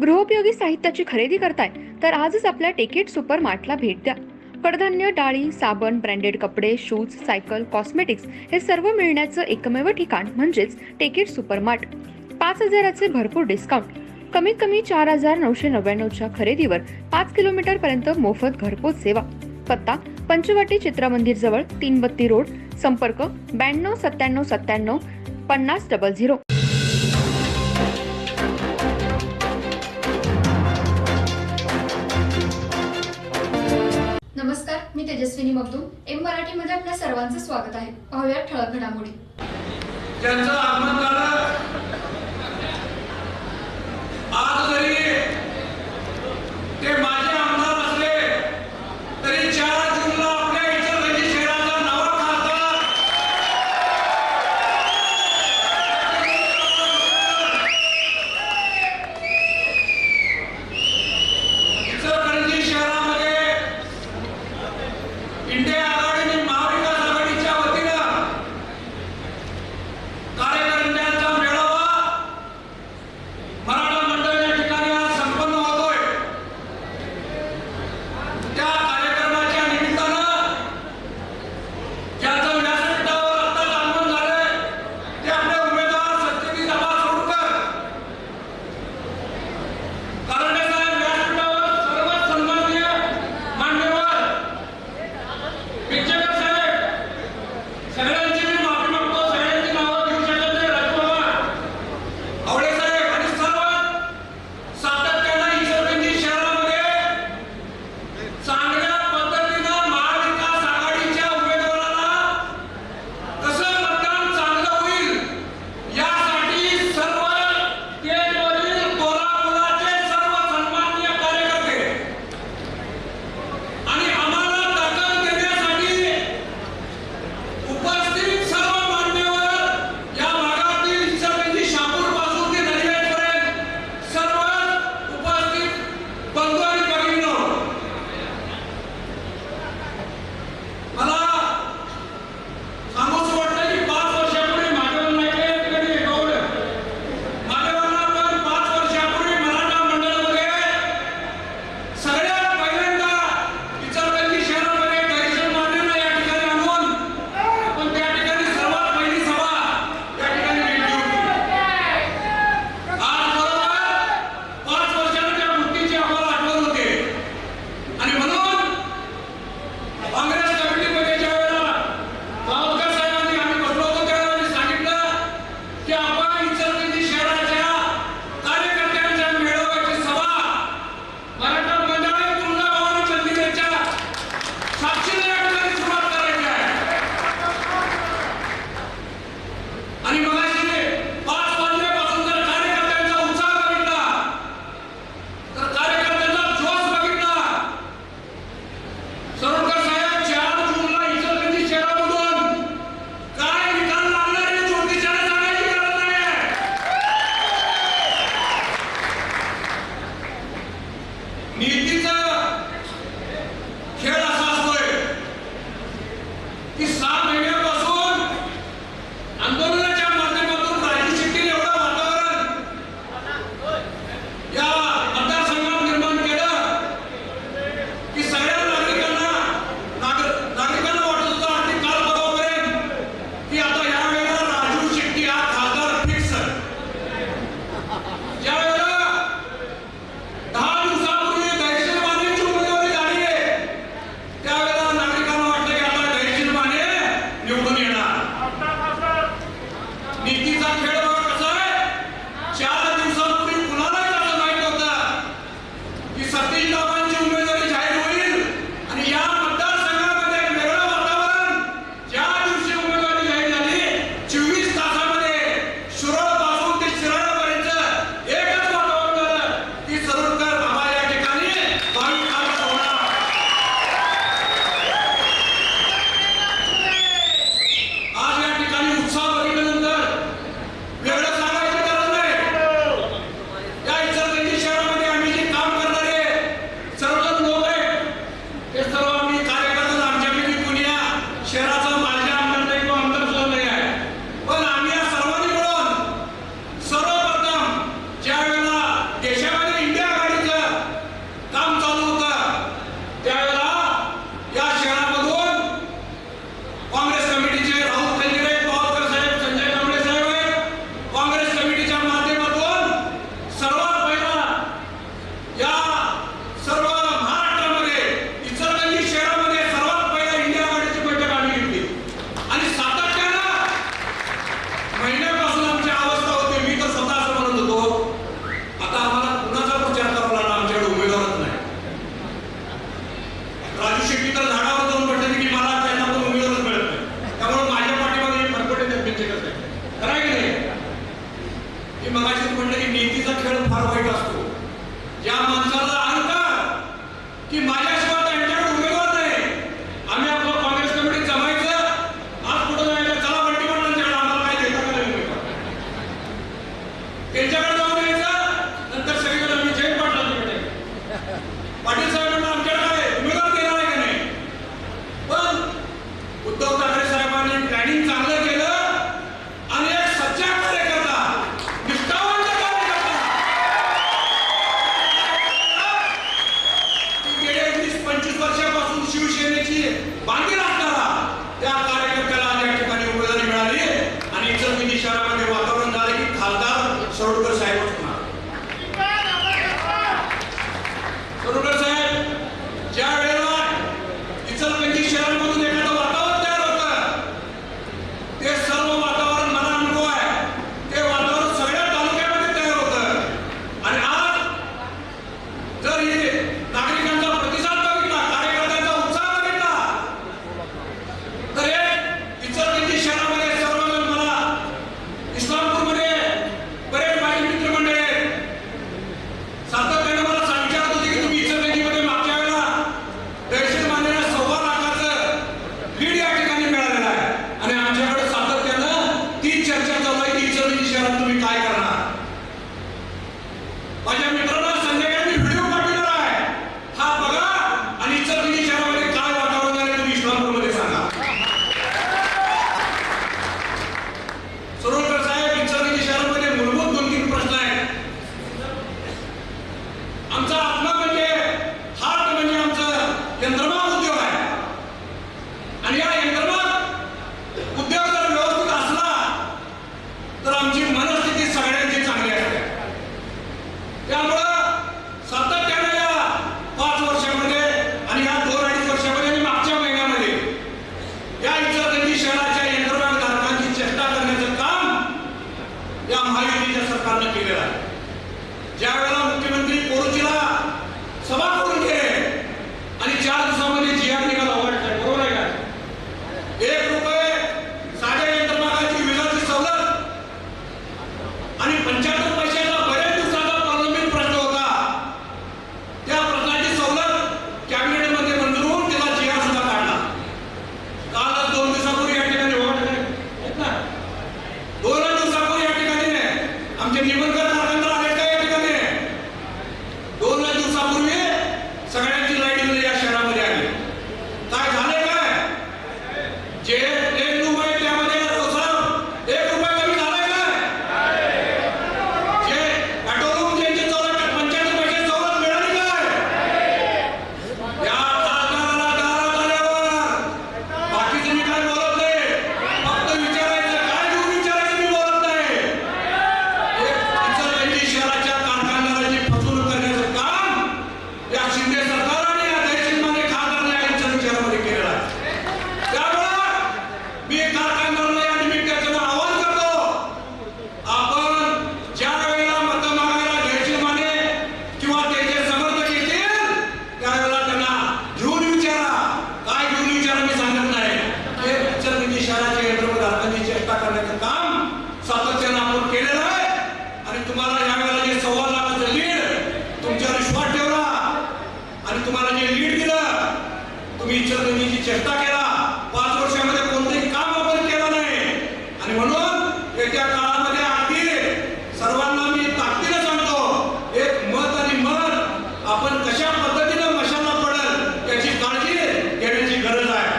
गृहोपयोगी साहित्याची खरेदी करताय तर आजच आपल्या टेकेट सुपर मार्टला भेट द्या. कडधान्य, डाळी, साबण, ब्रँडेड कपडे, शूज, सायकल, कॉस्मेटिक्स हे सर्व मिळण्याचं एकमेव ठिकाण म्हणजेच टेकेट सुपर मार्ट. 5,000चे भरपूर डिस्काउंट. कमीत कमी 4,999च्या खरेदीवर 5 किलोमीटर पर्यंत मोफत घरपोच सेवा. पत्ता: पंचवटी चित्रमंदिर जवळ, 332 रोड. संपर्क: 92 97 97 50 00. नमस्कार, मी तेजस्विनी मगदूम. एम मराठीमध्ये आपल्या सर्वांचं स्वागत आहे. पाहूया ठळक घडामोडी. त्यांचं आगमन झालं. आज जरी ते माझे आमदार असले तरी 4 जूनला आपल्या इचलकरंजी शहराचा नवा खासदार इचलकरंजी शहरामध्ये इंडिया आघाडी आणि महाविकास आघाडीच्या वतीनं कार्यकर्त्यांचा मेळावा त्यामुळं सातत्याने या 5 वर्षामध्ये आणि या 2-2.5 वर्षामध्ये आणि मागच्या महिन्यामध्ये या इचलकरंजी शहराच्या यंत्रमागधारकांची चेष्टा करण्याचं काम या महायुतीच्या सरकारनं केलेलं आहे. ज्या वेळेला मुख्यमंत्री कोरुचीला सभा करून गेले आणि 4 दिवसामध्ये जी.आर निघाला, बरोबर आहे का? 1 रुपये साध्या यंत्रमागाची वीजाची सवलत आणि 75 पैशाचा बऱ्याच दिवसाचा प्रलंबित प्रश्न होता. त्या प्रश्नाची सवलत कॅबिनेटमध्ये मंजूर होऊन त्याला जी.आर सुद्धा काढला. कालच 2 दिवसापूर्वी या ठिकाणी 2 दिवसापूर्वी या ठिकाणी आमचे निबंधकर कारखानदार आले का या ठिकाणी 2 दिवसापूर्वी सगळ्यांची लाईट बिल या शहरामध्ये आली. काय झाले काय? जे 1 रुपये त्यामध्ये रोज 1 रुपये कमी झालाय काय? जे ऑटोरूम ज्यांची सवलत 75 पैसे सवलत मिळाली काय? या खासदाराला दारात आल्यावर बाकीचं मी काय बोलत नाही, फक्त विचारायचं काय घेऊन विचारायचं मी बोलत नाही. इचलकरंजी शहराच्या कारखानदाराची फसवणूक करण्याचं काम या शिंदे सरकार आणि या दैशिमाने खासदारांनी या इचलकरंजी शहरामध्ये केलेलं आहे. त्यामुळं मी कारखानदारांना या निमित्तानं आवाहन करतो, आपण ज्या वेळेला मत मागायला दैशिमाने किंवा त्याचे समर्थक येतील त्यावेळेला त्यांना घेऊन विचारा. काय घेऊन विचारा मी सांगत नाही. हे इचलकरंजी शहराच्या यंत्रमागधारकांची चेष्टा करण्याचं काम सातत्यानं आपण केलेलं आहे. आणि तुम्हाला या वेळेला जे 1.25 लाखाचं लीड तुमच्यावर विश्वास ठेवला आणि तुम्हाला जे लीड दिलं, तुम्ही इचलकरंजीची चेष्टा केला. 5 वर्षामध्ये कोणतेही काम आपण केलं नाही आणि म्हणून येत्या काळामध्ये अगदी सर्वांना मी ताकदीने सांगतो, एक मत आणि मन आपण कशा पद्धतीनं मशाला पडेल याची काळजी घेण्याची गरज आहे.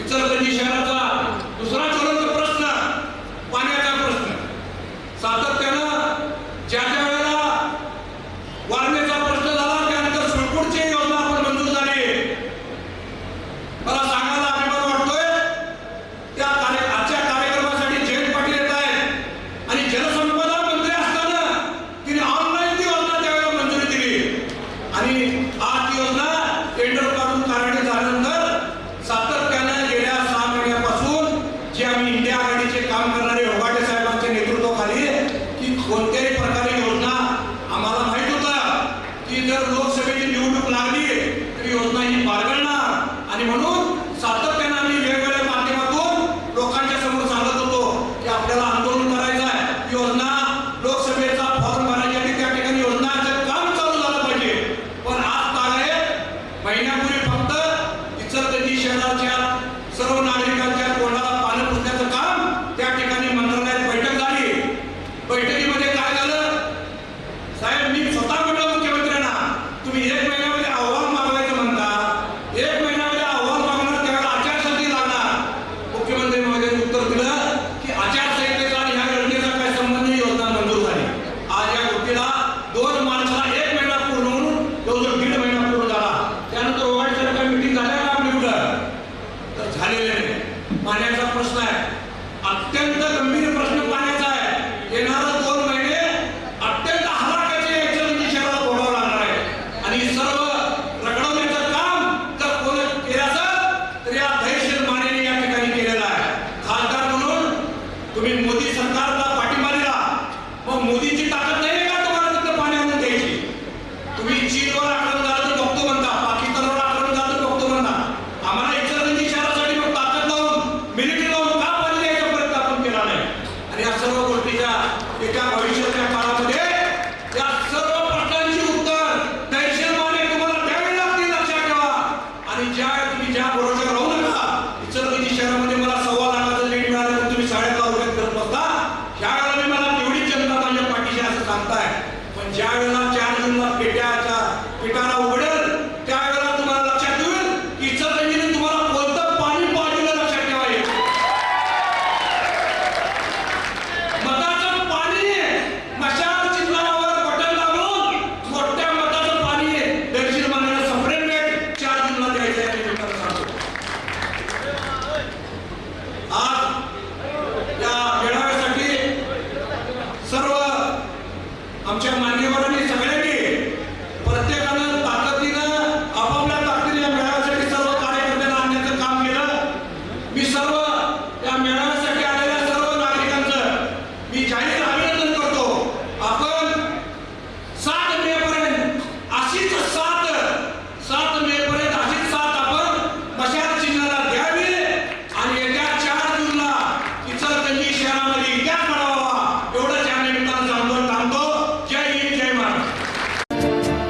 इचलकरंजी शहराचा दुसरा ज्वलंत प्रश्न पाण्याचा प्रश्न. सातत्यानं ज्या वेळेला वारणेचा प्रश्न झाला त्यानंतर सुळकूटची योजना आपण मंजूर झाली. मला सांगायला अभिमान वाटतोय, त्या आजच्या कार्यक्रमासाठी जयंत पाटील येत आहेत आणि जलसंपदा मंत्री असताना तिने ऑनलाईन ती योजना त्यावेळेला मंजुरी दिली आणि आज ती योजना टेंडर काढून कार्यान्वित झाल्यानंतर सातत्यानं गेल्या 6 महिन्यापासून जे आम्ही इंडिया आघाडीचे काम करणारे होगाटे साहेबांच्या नेतृत्वाखाली की कोणत्याही प्रकारे योजना आम्हाला माहित होतं की जर लोकसभेची निवडणूक लागली तर योजना ही बाळगणार आणि म्हणून सातत्यानं आम्ही वेगवेगळ्या माध्यमातून लोकांच्या समोर सांगत होतो की आपल्याला आंदोलन करायचं आहे. योजना लोकसभेचा फॉर्म भरण्यासाठी त्या ठिकाणी योजनाचं काम चालू झालं पाहिजे. पण आज काय आहे, महिन्यापूर्वी फक्त इचलकरंजी शहराच्या सर्व नागरिकांच्या तोंडाला पाणी पुसण्याचं काम त्या ठिकाणी मंत्रालयात बैठक झाली. बैठकीमध्ये काय झालं साहेब, मी स्वतः म्हटलं मुख्यमंत्र्यांना, तुम्ही 1